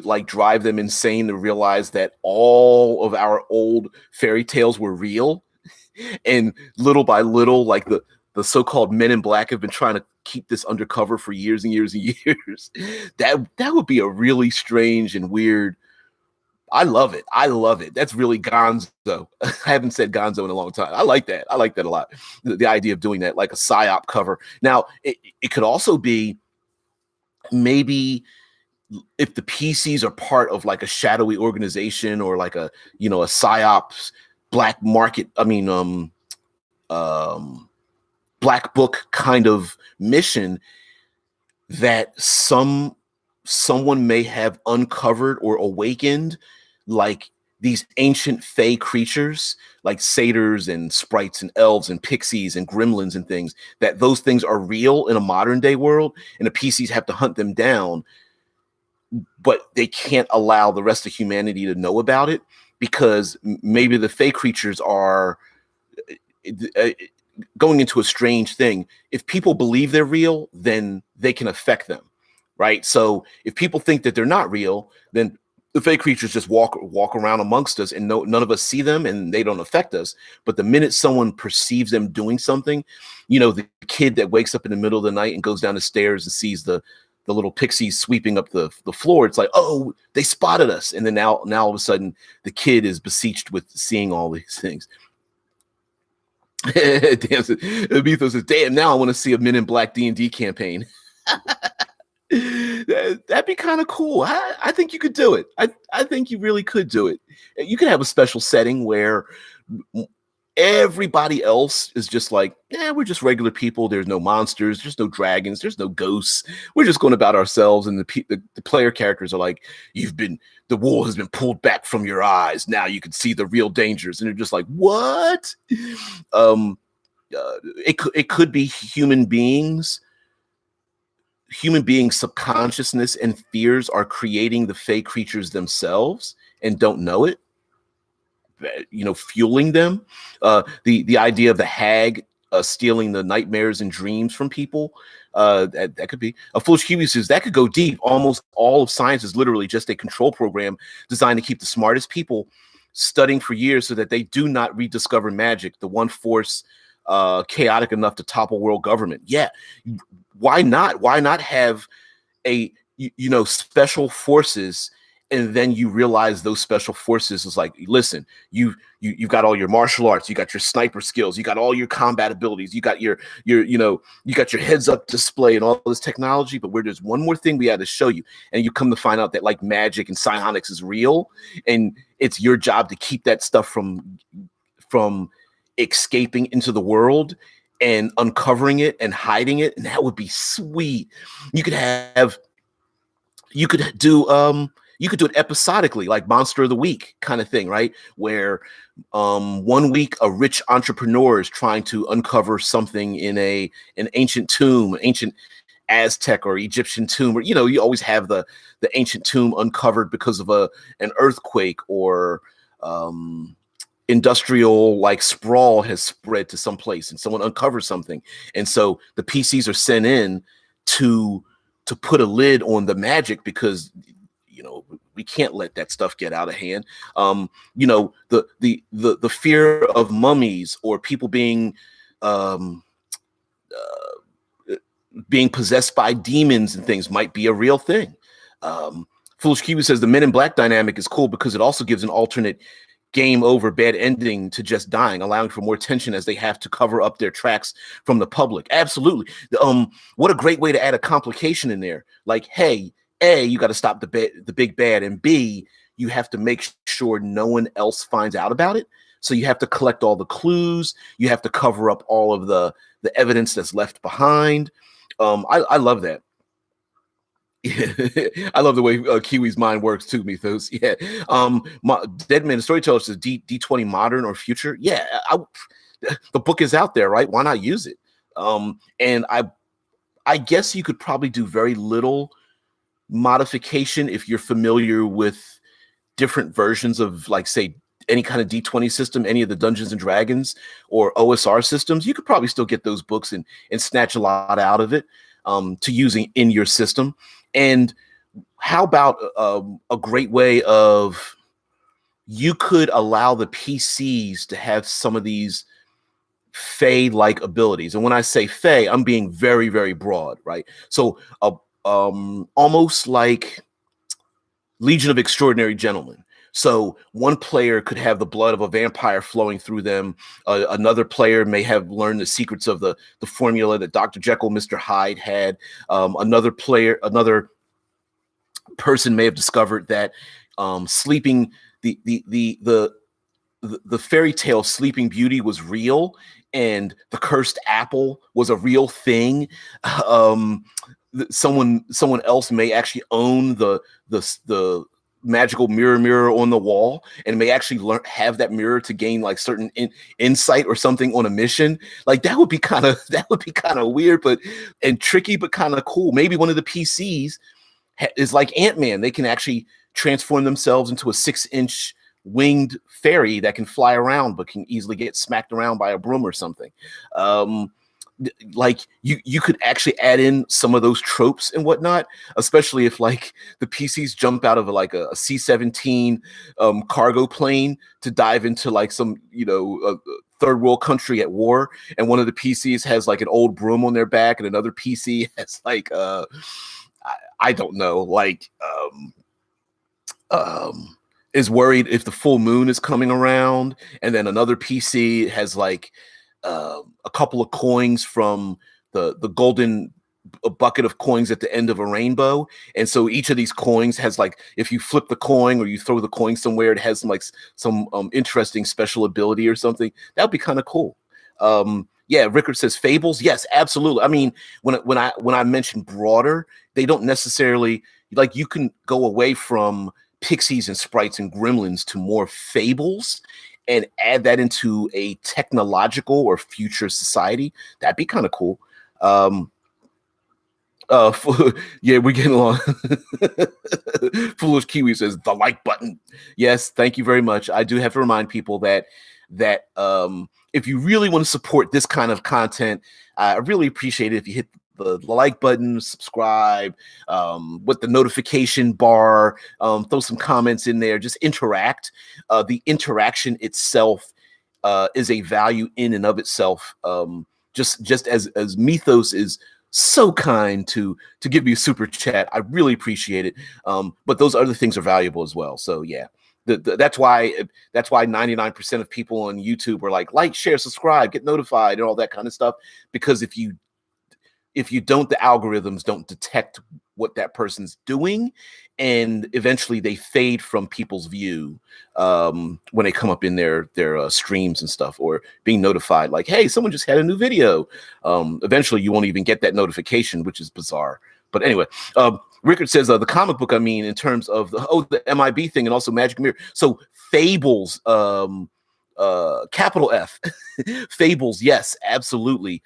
like drive them insane to realize that all of our old fairy tales were real. And little by little, like the so-called Men in Black have been trying to keep this undercover for years and years and years. That would be a really strange and weird I love it. I love it. That's really gonzo. I haven't said gonzo in a long time. I like that. I like that a lot. The idea of doing that, like a psyop cover. Now, it could also be maybe if the PCs are part of like a shadowy organization or like a, you know, a psyops black market. I mean, black book kind of mission that someone may have uncovered or awakened, like these ancient fey creatures like satyrs and sprites and elves and pixies and gremlins and things, that those things are real in a modern day world and the PCs have to hunt them down, but they can't allow the rest of humanity to know about it because maybe the fey creatures are going into a strange thing. If people believe they're real, then they can affect them, right? So if people think that they're not real, then the fake creatures just walk around amongst us and none of us see them and they don't affect us. But the minute someone perceives them doing something, you know, the kid that wakes up in the middle of the night and goes down the stairs and sees the little pixies sweeping up the floor, it's like, oh, they spotted us. And then now all of a sudden the kid is beseeched with seeing all these things. Mythos says, damn, now I want to see a Men in Black D&D campaign. That'd be kind of cool. I think you could do it. I think you really could do it. You could have a special setting where everybody else is just like, we're just regular people. There's no monsters. There's no dragons. There's no ghosts. We're just going about ourselves. And the player characters are like, the wool has been pulled back from your eyes. Now you can see the real dangers. And they're just like, what? It could be human beings' subconsciousness and fears are creating the fey creatures themselves and don't know it, you know, fueling them. The idea of the hag stealing the nightmares and dreams from people, that could be. A Foolish Kiwi says that could go deep. Almost all of science is literally just a control program designed to keep the smartest people studying for years so that they do not rediscover magic, the one force chaotic enough to topple world government. Yeah, why not? Why not have special forces, and then you realize those special forces is like, listen, you've got all your martial arts, you got your sniper skills, you got all your combat abilities, you got your heads up display and all this technology, but there's one more thing we had to show you, and you come to find out that like magic and psionics is real, and it's your job to keep that stuff from escaping into the world and uncovering it and hiding it, and that would be sweet. You could do it episodically, like Monster of the Week kind of thing, right? Where 1 week a rich entrepreneur is trying to uncover something in an ancient tomb, ancient Aztec or Egyptian tomb, or you always have the ancient tomb uncovered because of an earthquake or industrial like sprawl has spread to some place and someone uncovers something, and so the PCs are sent in to put a lid on the magic because we can't let that stuff get out of hand. The fear of mummies or people being possessed by demons and things might be a real thing. Foolish Kiwi says the Men in Black dynamic is cool because it also gives an alternate game over bad ending to just dying, allowing for more tension as they have to cover up their tracks from the public. Absolutely. What a great way to add a complication in there. Like, hey, A, you got to stop the big bad, and B, you have to make sure no one else finds out about it. So you have to collect all the clues. You have to cover up all of the evidence that's left behind. I love that. I love the way Kiwi's mind works too, Mythos. Yeah. Dead Man, the Storyteller says D20 modern or future. Yeah, the book is out there, right? Why not use it? And I guess you could probably do very little modification if you're familiar with different versions of, like, say, any kind of D20 system, any of the Dungeons and Dragons or OSR systems. You could probably still get those books and snatch a lot out of it to using in your system. And how about a great way of, you could allow the PCs to have some of these Fae-like abilities. And when I say Fae, I'm being very, very broad, right? So almost like Legion of Extraordinary Gentlemen. So one player could have the blood of a vampire flowing through them. Another player may have learned the secrets of the formula that Dr. Jekyll, Mr. Hyde had. Another person may have discovered that sleeping the fairy tale Sleeping Beauty was real, and the cursed apple was a real thing. Um, someone else may actually own the magical mirror on the wall, and may actually have that mirror to gain like certain insight or something on a mission. Like that would be kind of weird, but and tricky, but kind of cool. Maybe one of the PCs is like Ant-Man. They can actually transform themselves into a 6-inch winged fairy that can fly around but can easily get smacked around by a broom or something. Like you could actually add in some of those tropes and whatnot, especially if like the PCs jump out of like a C-17 cargo plane to dive into like some third world country at war, and one of the PCs has like an old broom on their back and another PC has like I don't know, like is worried if the full moon is coming around, and then another PC has like a couple of coins from the golden bucket of coins at the end of a rainbow, and so each of these coins has like, if you flip the coin or you throw the coin somewhere, it has some interesting special ability or something. That would be kind of cool. Yeah, Rickard says fables. Yes, absolutely. I mean, when I mention broader, they don't necessarily, like, you can go away from pixies and sprites and gremlins to more fables and add that into a technological or future society. That'd be kind of cool. Yeah, we're getting along. Foolish Kiwi says the like button. Yes, thank you very much. I do have to remind people that if you really want to support this kind of content, I really appreciate it if you hit the like button, subscribe, with the notification bar, throw some comments in there, just interact. The interaction itself is a value in and of itself. Just as Mythos is so kind to give me a super chat, I really appreciate it. But those other things are valuable as well. So yeah. That's why 99% of people on YouTube are like, share, subscribe, get notified, and all that kind of stuff. Because if you don't, the algorithms don't detect what that person's doing, and eventually they fade from people's view when they come up in their streams and stuff, or being notified like, hey, someone just had a new video. Eventually you won't even get that notification, which is bizarre. But anyway, Rickard says the comic book, I mean, in terms of the MIB thing, and also Magic Mirror. So fables, capital F, fables. Yes, absolutely.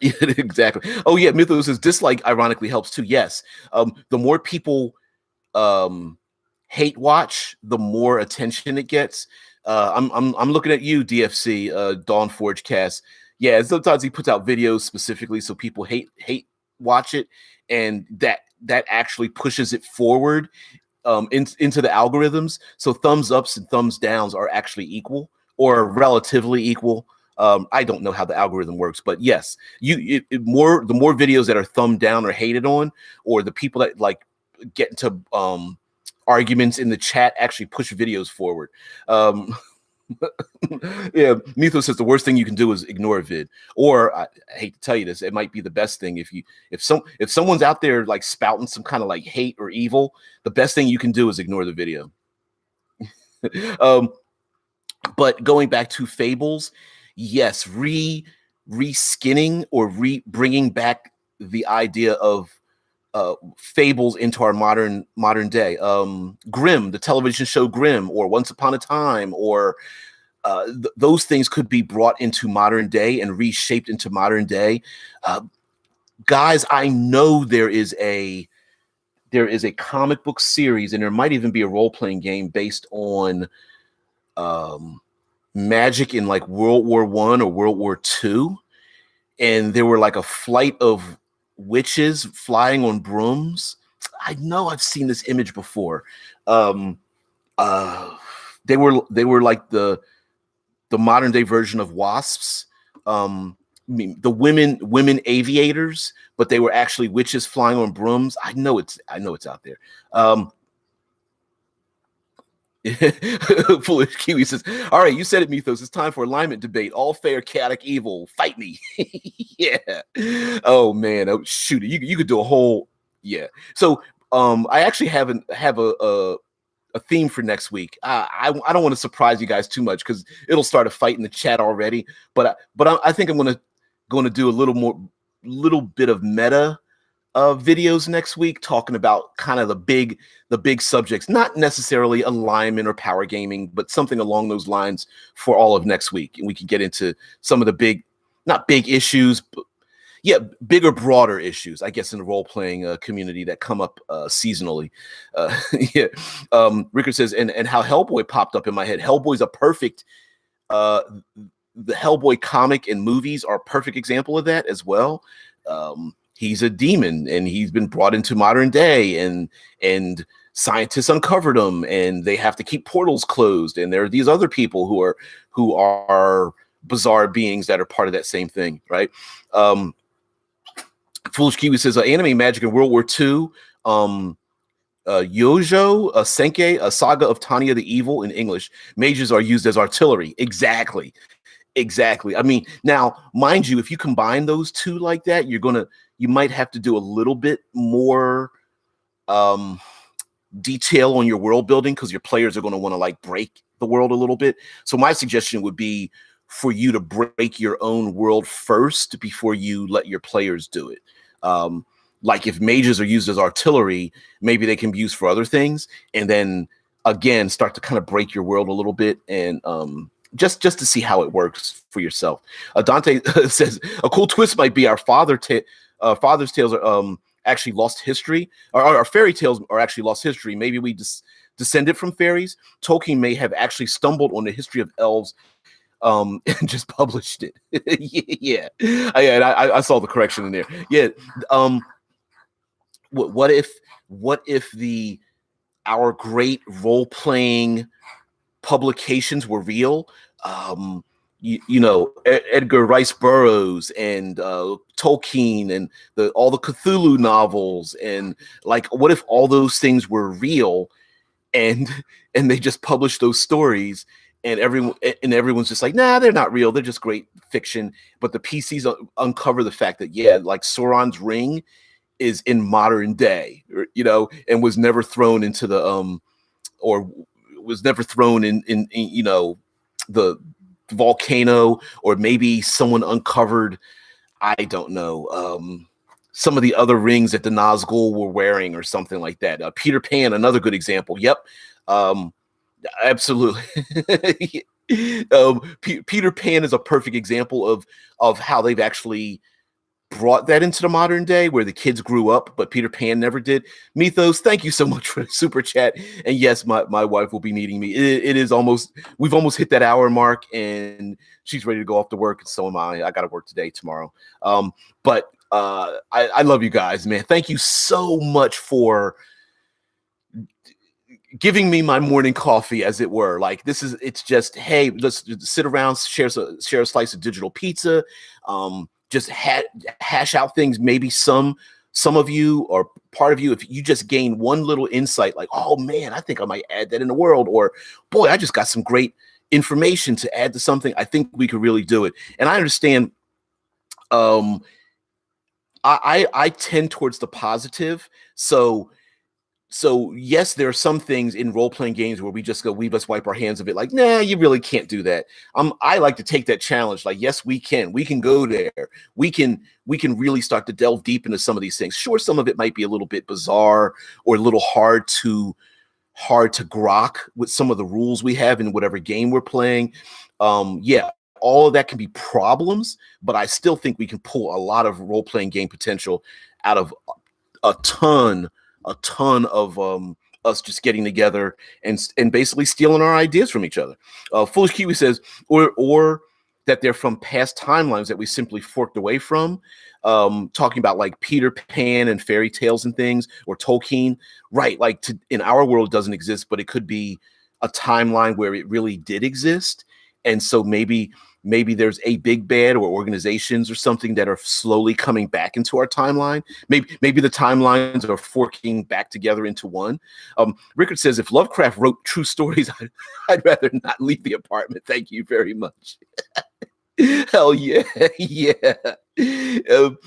Yeah, exactly. Oh yeah, Mythos says dislike ironically helps too. Yes. The more people hate watch, the more attention it gets. I'm looking at you, DFC, Dawn Forge Cast. Yeah, sometimes he puts out videos specifically so people hate watch it, and that actually pushes it forward into the algorithms. So thumbs ups and thumbs downs are actually equal, or relatively equal. I don't know how the algorithm works, but yes, the more videos that are thumbed down or hated on, or the people that like get into arguments in the chat, actually push videos forward. Yeah, Mythos says the worst thing you can do is ignore a vid, or I hate to tell you this, it might be the best thing. If someone's out there like spouting some kind of like hate or evil, the best thing you can do is ignore the video. But going back to fables, yes, re-skinning or bringing back the idea of fables into our modern day. Grimm, the television show Grimm, or Once Upon a Time, or those things could be brought into modern day and reshaped into modern day. Guys, I know there is a comic book series, and there might even be a role-playing game based on magic in like World War I or World War II, and there were like a flight of witches flying on brooms. I know I've seen this image before. They were like the modern day version of wasps. I mean, the women aviators, but they were actually witches flying on brooms. I know it's out there. Foolish Kiwi says, all right, you said it, Mythos. It's time for alignment debate. All fair, chaotic evil. Fight me. Yeah. Oh man. Oh shoot. You could do a whole yeah. So I actually have a theme for next week. I don't want to surprise you guys too much because it'll start a fight in the chat already. But I think I'm going to do a little bit of meta videos next week talking about kind of the big subjects, not necessarily alignment or power gaming, but something along those lines for all of next week. And we can get into some of the not big issues, but yeah, bigger, broader issues, I guess, in the role-playing community that come up seasonally. Yeah. Rickard says, and how Hellboy popped up in my head. Hellboy's a perfect, the Hellboy comic and movies are a perfect example of that as well. He's a demon, and he's been brought into modern day, and scientists uncovered him, and they have to keep portals closed. And there are these other people who are bizarre beings that are part of that same thing, right? Foolish Kiwi says, anime magic in World War II, Yojo, Senke, a saga of Tanya the Evil in English. Mages are used as artillery. Exactly. I mean, now, mind you, if you combine those two like that, you might have to do a little bit more detail on your world building because your players are going to want to like break the world a little bit. So my suggestion would be for you to break your own world first before you let your players do it. Like if mages are used as artillery, maybe they can be used for other things, and then again start to kind of break your world a little bit, and just to see how it works for yourself. Dante says a cool twist might be our father's tales are actually lost history, or our fairy tales are actually lost history. Maybe we descended from fairies. Tolkien may have actually stumbled on the history of elves and just published it. Yeah. I saw the correction in there. Yeah. What if our great role-playing publications were real? Edgar Rice Burroughs and Tolkien and all the Cthulhu novels, and like, what if all those things were real, and they just published those stories, and everyone's just like, nah, they're not real, they're just great fiction. But the PCs uncover the fact that, yeah, like Sauron's ring is in modern day, and was never thrown into the or was never thrown in the volcano, or maybe someone uncovered, I don't know, some of the other rings that the Nazgul were wearing or something like that. Peter Pan, another good example. Yep. Absolutely. Peter Pan is a perfect example of how they've actually brought that into the modern day where the kids grew up, but Peter Pan never did. Mythos, thank you so much for the super chat. And yes, my wife will be needing me. We've almost hit that hour mark, and she's ready to go off to work, and so am I. I got to work today, tomorrow. But I love you guys, man. Thank you so much for giving me my morning coffee, as it were. Like, it's just, hey, let's sit around, share a slice of digital pizza, just hash out things. Maybe some of you, or part of you, if you just gain one little insight, like, oh man, I think I might add that in the world, or boy, I just got some great information to add to something, I think we could really do it. And I understand, I tend towards the positive. So yes, there are some things in role-playing games where we just wipe our hands of it. Like, nah, you really can't do that. I like to take that challenge. Like, yes, we can go there. We can really start to delve deep into some of these things. Sure, some of it might be a little bit bizarre or a little hard to grok with some of the rules we have in whatever game we're playing. Yeah, all of that can be problems, but I still think we can pull a lot of role-playing game potential out of a ton of us just getting together and basically stealing our ideas from each other. Foolish Kiwi says, or that they're from past timelines that we simply forked away from. Talking about like Peter Pan and fairy tales and things, or Tolkien, right? Like in our world doesn't exist, but it could be a timeline where it really did exist, And so maybe there's a big bad or organizations or something that are slowly coming back into our timeline. Maybe the timelines are forking back together into one. Rickard says, if Lovecraft wrote true stories, I'd rather not leave the apartment. Thank you very much. Hell yeah. Yeah. Um,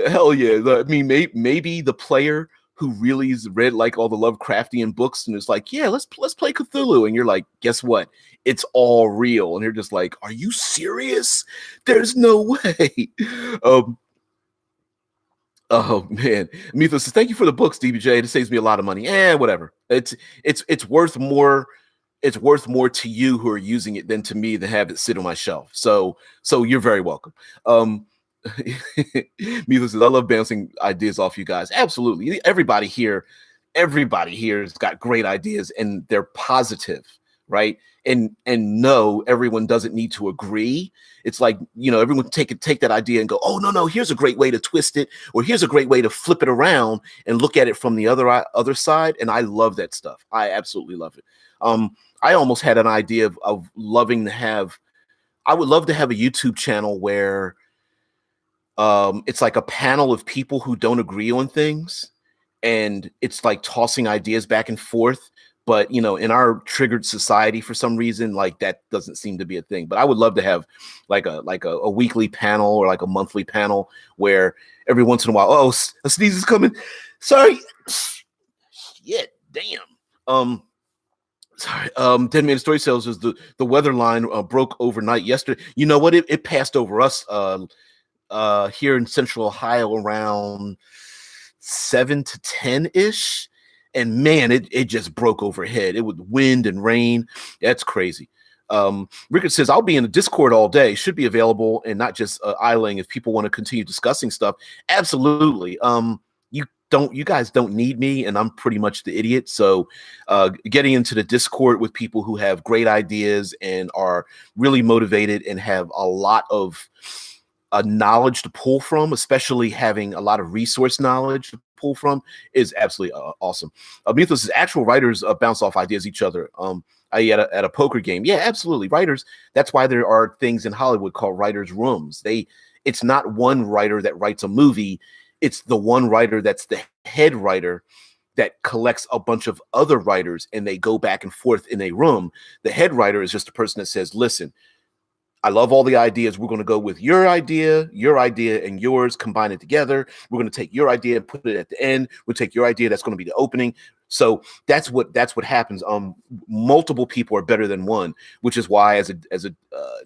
Hell yeah. I mean, maybe the player who really has read like all the Lovecraftian books and is like, yeah, let's play Cthulhu. And you're like, guess what? It's all real. And they're just like, are you serious? There's no way. Um, oh man. Mythos says, thank you for the books, DBJ. It saves me a lot of money. Whatever. It's worth more. It's worth more to you who are using it than to me to have it sit on my shelf. So you're very welcome. Mythos says, I love bouncing ideas off you guys. Absolutely. Everybody here has got great ideas and they're positive, right? And no, everyone doesn't need to agree. It's like, everyone take that idea and go, oh no, here's a great way to twist it, or here's a great way to flip it around and look at it from the other side. And I love that stuff. I absolutely love it. I almost had an idea of loving to have. I would love to have a YouTube channel where it's like a panel of people who don't agree on things, and it's like tossing ideas back and forth. But in our triggered society, for some reason, like that doesn't seem to be a thing. But I would love to have like a weekly panel or like a monthly panel where every once in a while, oh, a sneeze is coming. Sorry. Shit, damn. Sorry. Dead Man Story Sales is the weather line broke overnight yesterday. You know what? It passed over us here in Central Ohio around 7 to 10 ish. And man, it just broke overhead. It was wind and rain. That's crazy. Rickard says, I'll be in the Discord all day. Should be available and not just idling if people want to continue discussing stuff. Absolutely. You guys don't need me, and I'm pretty much the idiot. So getting into the Discord with people who have great ideas and are really motivated and have a lot of knowledge to pull from, especially having a lot of resource knowledge to pull from, is absolutely awesome. Mythos is actual writers bounce off ideas each other. At a poker game. Yeah, absolutely. Writers. That's why there are things in Hollywood called writers' rooms. It's not one writer that writes a movie. It's the one writer that's the head writer that collects a bunch of other writers and they go back and forth in a room. The head writer is just a person that says, listen, I love all the ideas. We're going to go with your idea, and yours, combine it together. We're going to take your idea and put it at the end. We'll take your idea. That's going to be the opening. So that's what happens. Multiple people are better than one, which is why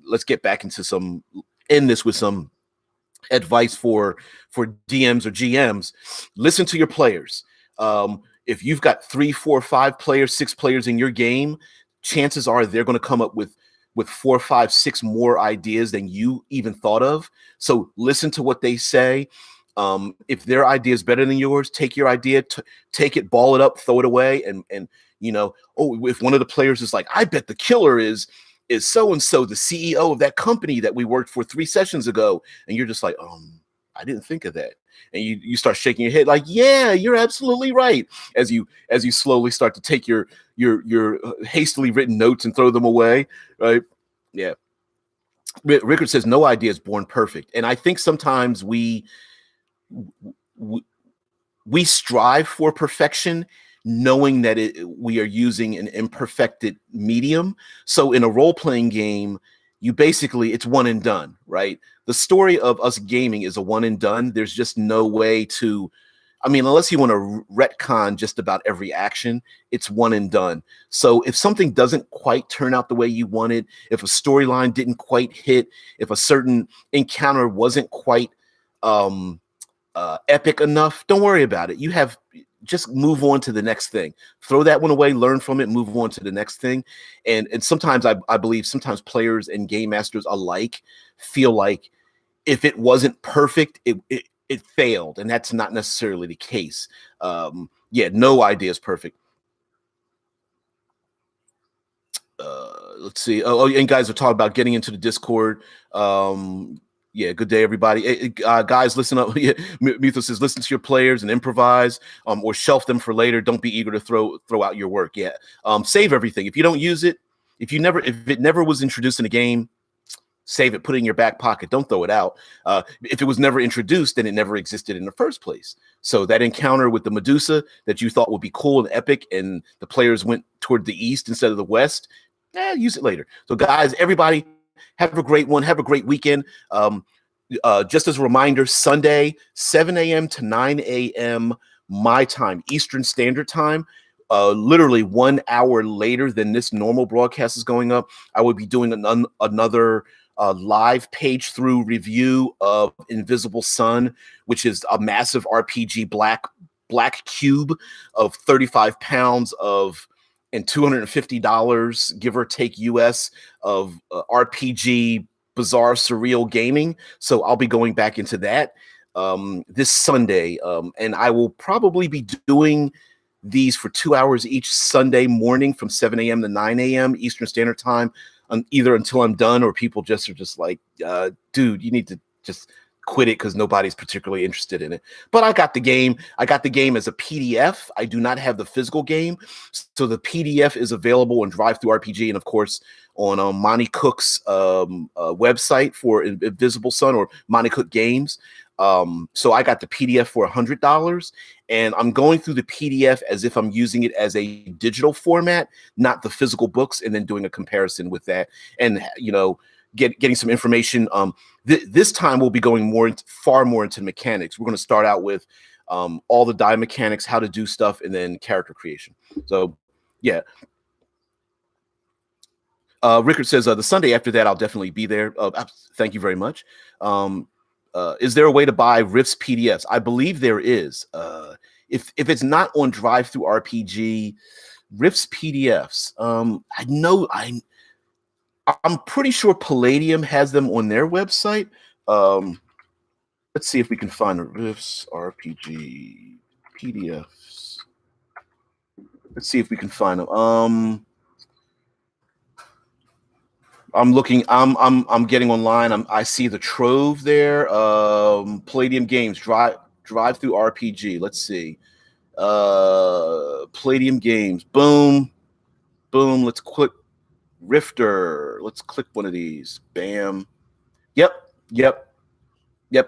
let's get back into end this with some advice for DMs or GMs. Listen to your players. If you've got 3, 4, 5 players, 6 players in your game, chances are they're going to come up with 4, 5, 6 more ideas than you even thought of. So listen to what they say. If their idea is better than yours, take your idea, take it, ball it up, throw it away. And if one of the players is like, I bet the killer is so-and-so, the CEO of that company that we worked for 3 sessions ago. And you're just like, I didn't think of that. And you start shaking your head like, yeah, you're absolutely right. As you slowly start to take your hastily written notes and throw them away, right? Yeah. Rickard says, no idea is born perfect. And I think sometimes we strive for perfection, knowing that we are using an imperfected medium. So in a role-playing game, it's one and done, right? The story of us gaming is a one and done. There's just no way to, unless you want to retcon just about every action, it's one and done. So if something doesn't quite turn out the way you wanted, if a storyline didn't quite hit, if a certain encounter wasn't quite epic enough, don't worry about it. Just move on to the next thing. Throw that one away, learn from it, move on to the next thing. And sometimes I believe sometimes players and game masters alike feel like if it wasn't perfect, it failed. And that's not necessarily the case. No idea is perfect. Let's see. And guys are talking about getting into the Discord. Good day, everybody. Guys, listen up. Mythos says, listen to your players and improvise, or shelf them for later. Don't be eager to throw out your work. Save everything. If you don't use it, if it never was introduced in a game, save it, put it in your back pocket. Don't throw it out. If it was never introduced, then it never existed in the first place. So that encounter with the Medusa that you thought would be cool and epic, and the players went toward the east instead of the west, use it later. So guys, everybody, have a great one. Have a great weekend. Just as a reminder, Sunday, 7 a.m. to 9 a.m. my time, Eastern Standard Time. Literally 1 hour later than this normal broadcast is going up, I will be doing another live page through review of Invisible Sun, which is a massive RPG black cube of 35 pounds of and $250, give or take US, of RPG bizarre surreal gaming. So I'll be going back into that this Sunday, and I will probably be doing these for 2 hours each Sunday morning from 7 a.m. to 9 a.m. Eastern Standard Time, either until I'm done or people just are just like, dude, you need to just quit it because nobody's particularly interested in it. But I got the game. I got the game as a PDF. I do not have the physical game. So the PDF is available on Drive-Thru RPG and, of course, on Monty Cook's website for Invisible Sun or Monty Cook Games. So I got the PDF for $100, and I'm going through the PDF as if I'm using it as a digital format, not the physical books, and then doing a comparison with that, and getting some information. This time we'll be going far more into mechanics. We're going to start out with all the die mechanics, how to do stuff, and then character creation. So yeah. Rickard says the Sunday after that I'll definitely be there. Thank you very much. Is there a way to buy Rift's PDFs? I believe there is. If it's not on Drive-Thru RPG, Rift's PDFs. I'm pretty sure Palladium has them on their website. Let's see if we can find Rift's RPG PDFs. Let's see if we can find them. I'm looking. I'm getting online. I see the Trove there. Palladium Games Drive-Thru RPG. Let's see. Palladium Games. Boom, boom. Let's click Rifter. Let's click one of these. Bam. Yep. They're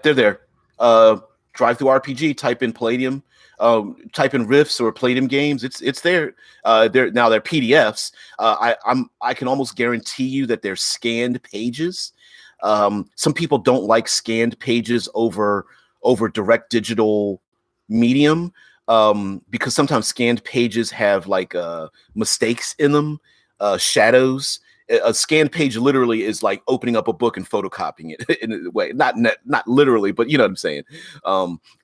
there. Drive-Thru RPG. Type in Palladium. Type in Rifts or Palladium Games. It's there. They're PDFs. I can almost guarantee you that they're scanned pages. Some people don't like scanned pages over direct digital medium because sometimes scanned pages have like mistakes in them, shadows. A scanned page literally is like opening up a book and photocopying it in a way, not literally, but you know what I'm saying.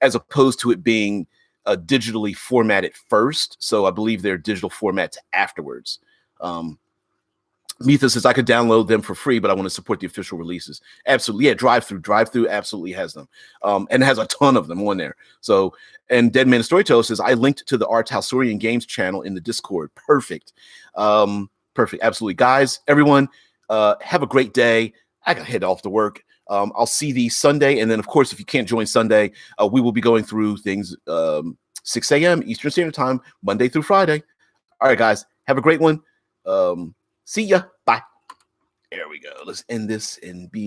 As opposed to it being digitally formatted first. So I believe they're digital formats afterwards. Metha says I could download them for free, but I want to support the official releases. Absolutely. Yeah, Drive-Thru absolutely has them. And has a ton of them on there. So, and Dead Man Storyteller says I linked to the Art Talsorian Games channel in the Discord. Perfect. Perfect. Absolutely. Guys, everyone, have a great day. I got to head off to work. I'll see these Sunday. And then, of course, if you can't join Sunday, we will be going through things 6 a.m. Eastern Standard Time, Monday through Friday. All right, guys, have a great one. See ya. Bye. There we go. Let's end this and be